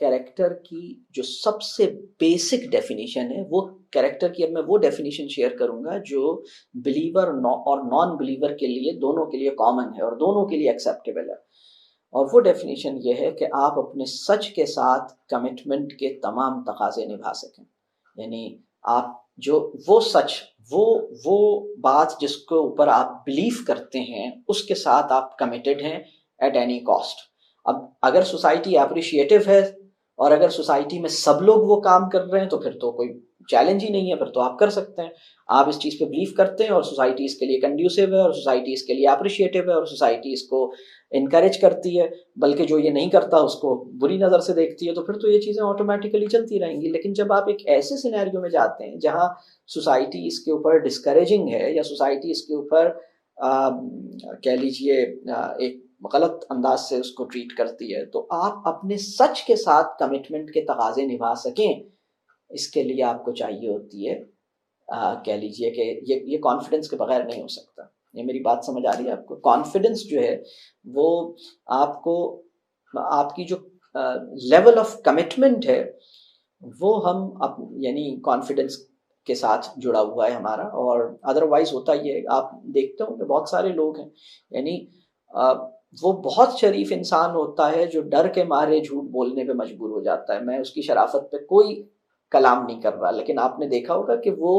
Character کی جو سب سے بیسک ڈیفینیشن ہے، وہ کیریکٹر کی اب میں وہ ڈیفینیشن شیئر کروں گا جو بلیور اور نان بلیور کے لیے، دونوں کے لیے کامن ہے اور دونوں کے لیے ایکسیپٹیبل ہے. اور وہ ڈیفینیشن یہ ہے کہ آپ اپنے سچ کے ساتھ کمٹمنٹ کے تمام تقاضے نبھا سکیں. یعنی آپ جو وہ سچ، وہ بات جس کے اوپر آپ بلیو کرتے ہیں، اس کے ساتھ آپ کمیٹڈ ہیں ایٹ اینی کاسٹ. اب اگر سوسائٹی اپریشیٹو ہے اور اگر سوسائٹی میں سب لوگ وہ کام کر رہے ہیں تو پھر تو کوئی چیلنج ہی نہیں ہے، پھر تو آپ کر سکتے ہیں. آپ اس چیز پہ بلیو کرتے ہیں اور سوسائٹی اس کے لیے کنڈیوسیو ہے اور سوسائٹی اس کے لیے اپریشیٹو ہے اور سوسائٹی اس کو انکریج کرتی ہے، بلکہ جو یہ نہیں کرتا اس کو بری نظر سے دیکھتی ہے، تو پھر تو یہ چیزیں آٹومیٹیکلی چلتی رہیں گی. لیکن جب آپ ایک ایسے سینیریو میں جاتے ہیں جہاں سوسائٹی اس کے اوپر ڈسکریجنگ ہے یا سوسائٹی اس کے اوپر کہہ لیجئے ایک غلط انداز سے اس کو ٹریٹ کرتی ہے، تو آپ اپنے سچ کے ساتھ کمٹمنٹ کے تقاضے نبھا سکیں، اس کے لیے آپ کو چاہیے ہوتی ہے کہہ لیجئے کہ یہ کانفیڈنس کے بغیر نہیں ہو سکتا. یہ میری بات سمجھ آ رہی ہے آپ کو؟ کانفیڈنس جو ہے وہ آپ کو، آپ کی جو لیول آف کمٹمنٹ ہے وہ ہم یعنی کانفیڈنس کے ساتھ جڑا ہوا ہے ہمارا. اور ادروائز ہوتا یہ ہے، آپ دیکھتے ہوں کہ بہت سارے لوگ ہیں، یعنی وہ بہت شریف انسان ہوتا ہے جو ڈر کے مارے جھوٹ بولنے پہ مجبور ہو جاتا ہے. میں اس کی شرافت پہ کوئی کلام نہیں کر رہا، لیکن آپ نے دیکھا ہوگا کہ وہ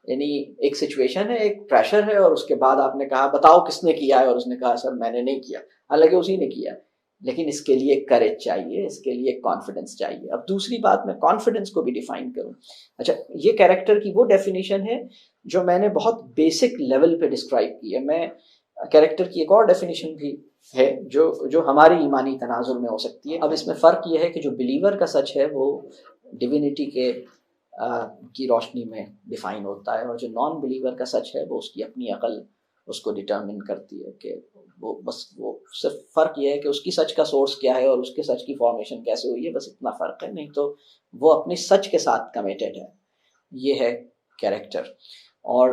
یعنی ایک سچویشن ہے، ایک پریشر ہے، اور اس کے بعد آپ نے کہا بتاؤ کس نے کیا ہے، اور اس نے کہا سر میں نے نہیں کیا، حالانکہ اسی نے کیا. لیکن اس کے لیے کریج چاہیے، اس کے لیے کانفیڈنس چاہیے. اب دوسری بات میں کانفیڈنس کو بھی ڈیفائن کروں. اچھا، یہ کیریکٹر کی وہ ڈیفینیشن ہے جو میں نے بہت بیسک لیول پہ ڈسکرائب کی ہے. میں کیریکٹر کی ایک اور ڈیفینیشن بھی ہے جو ہماری ایمانی تناظر میں ہو سکتی ہے. اب اس میں فرق یہ ہے کہ جو بلیور کا سچ ہے وہ ڈیوینٹی کی روشنی میں ڈیفائن ہوتا ہے، اور جو نان بلیور کا سچ ہے وہ اس کی اپنی عقل اس کو ڈٹرمن کرتی ہے کہ وہ صرف فرق یہ ہے کہ اس کی سچ کا سورس کیا ہے اور اس کے سچ کی فارمیشن کیسے ہوئی ہے، بس اتنا فرق ہے. نہیں تو وہ اپنی سچ کے ساتھ کمیٹڈ ہے. یہ ہے کیریکٹر. اور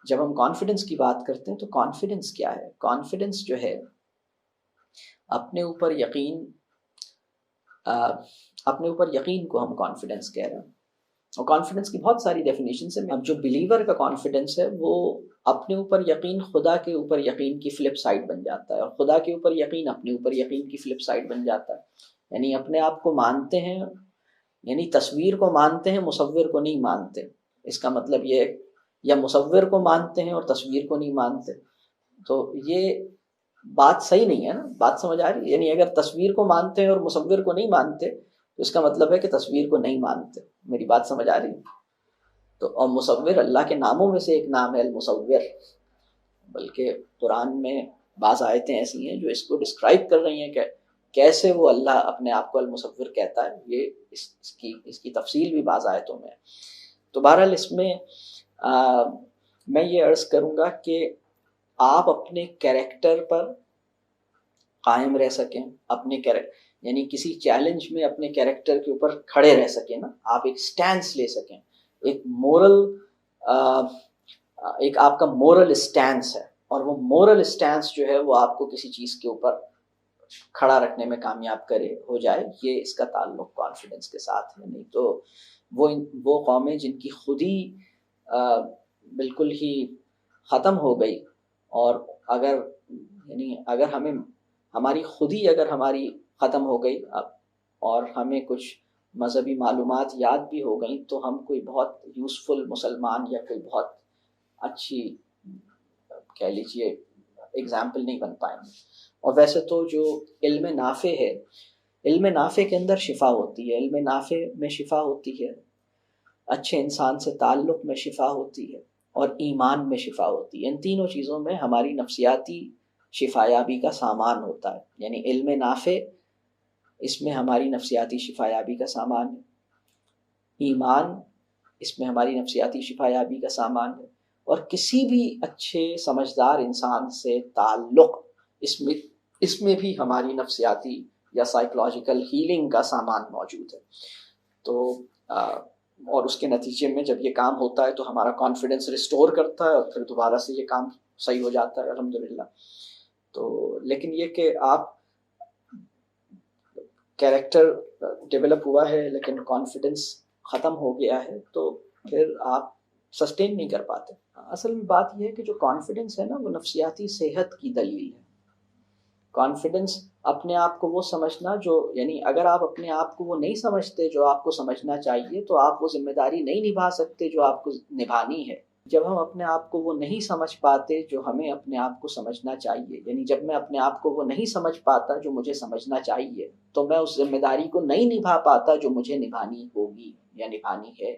جب ہم کانفیڈنس کی بات کرتے ہیں تو کانفیڈنس کیا ہے؟ کانفیڈنس جو ہے اپنے اوپر یقین کو ہم کانفیڈنس کہہ رہے ہیں. اور کانفیڈنس کی بہت ساری ڈیفینیشنز ہیں. اب جو بلیور کا کانفیڈنس ہے وہ اپنے اوپر یقین خدا کے اوپر یقین کی فلپ سائڈ بن جاتا ہے، اور خدا کے اوپر یقین اپنے اوپر یقین کی فلپ سائڈ بن جاتا ہے. یعنی اپنے آپ کو مانتے ہیں، یعنی تصویر کو مانتے ہیں، مصور کو نہیں مانتے. اس کا مطلب یہ ہے، یا مصور کو مانتے ہیں اور تصویر کو نہیں مانتے. تو یہ بات صحیح نہیں ہے نا. بات سمجھ آ رہی ہے؟ یعنی اگر تصویر کو مانتے ہیں اور مصور کو نہیں مانتے تو اس کا مطلب ہے کہ تصویر کو نہیں مانتے. میری بات سمجھ آ رہی ہے؟ تو اور مصور اللہ کے ناموں میں سے ایک نام ہے المصور، بلکہ قرآن میں بعض آیتیں ایسی ہیں جو اس کو ڈسکرائب کر رہی ہیں کہ کیسے وہ اللہ اپنے آپ کو المصور کہتا ہے. یہ اس کی تفصیل بھی بعض آیتوں میں ہے. تو بہرحال اس میں میں یہ عرض کروں گا کہ آپ اپنے کیریکٹر پر قائم رہ سکیں، یعنی کسی چیلنج میں اپنے کیریکٹر کے اوپر کھڑے رہ سکیں نا. آپ ایک سٹینس لے سکیں، ایک مورل ایک آپ کا مورل سٹینس ہے، اور وہ مورل سٹینس جو ہے وہ آپ کو کسی چیز کے اوپر کھڑا رکھنے میں کامیاب ہو جائے. یہ اس کا تعلق کانفیڈنس کے ساتھ ہے. نہیں تو وہ قومیں جن کی خودی بالکل ہی ختم ہو گئی، اور اگر ہماری خودی ہماری ختم ہو گئی اور ہمیں کچھ مذہبی معلومات یاد بھی ہو گئیں تو ہم کوئی بہت یوزفل مسلمان یا کوئی بہت اچھی کہہ لیجیے ایگزامپل نہیں بن پائیں گے. اور ویسے تو جو علم نافع ہے، علم نافع کے اندر شفا ہوتی ہے، علم نافع میں شفا ہوتی ہے، اچھے انسان سے تعلق میں شفا ہوتی ہے، اور ایمان میں شفا ہوتی ہے. ان تینوں چیزوں میں ہماری نفسیاتی شفایابی کا سامان ہوتا ہے. یعنی علم نافع اس میں ہماری نفسیاتی شفایابی کا سامان ہے، ایمان اس میں ہماری نفسیاتی شفایابی کا سامان ہے، اور کسی بھی اچھے سمجھدار انسان سے تعلق اس میں بھی ہماری نفسیاتی یا سائیکولوجیکل ہیلنگ کا سامان موجود ہے. تو اور اس کے نتیجے میں جب یہ کام ہوتا ہے تو ہمارا کانفیڈنس ریسٹور کرتا ہے، اور پھر دوبارہ سے یہ کام صحیح ہو جاتا ہے الحمدللہ. تو لیکن یہ کہ آپ کیریکٹر ڈیولپ ہوا ہے لیکن کانفیڈنس ختم ہو گیا ہے تو پھر آپ سسٹین نہیں کر پاتے. اصل میں بات یہ ہے کہ جو کانفیڈنس ہے نا وہ نفسیاتی صحت کی دلیل ہے. کانفیڈنس اپنے آپ کو وہ سمجھنا جو یعنی اگر آپ اپنے آپ کو وہ نہیں سمجھتے جو آپ کو سمجھنا چاہیے تو آپ وہ ذمہ داری نہیں نبھا سکتے جو آپ کو نبھانی ہے. جب ہم اپنے آپ کو وہ نہیں سمجھ پاتے جو ہمیں اپنے آپ کو سمجھنا چاہیے، یعنی جب میں اپنے آپ کو وہ نہیں سمجھ پاتا جو مجھے سمجھنا چاہیے تو میں اس ذمہ داری کو نہیں نبھا پاتا جو مجھے نبھانی ہوگی یا نبھانی ہے.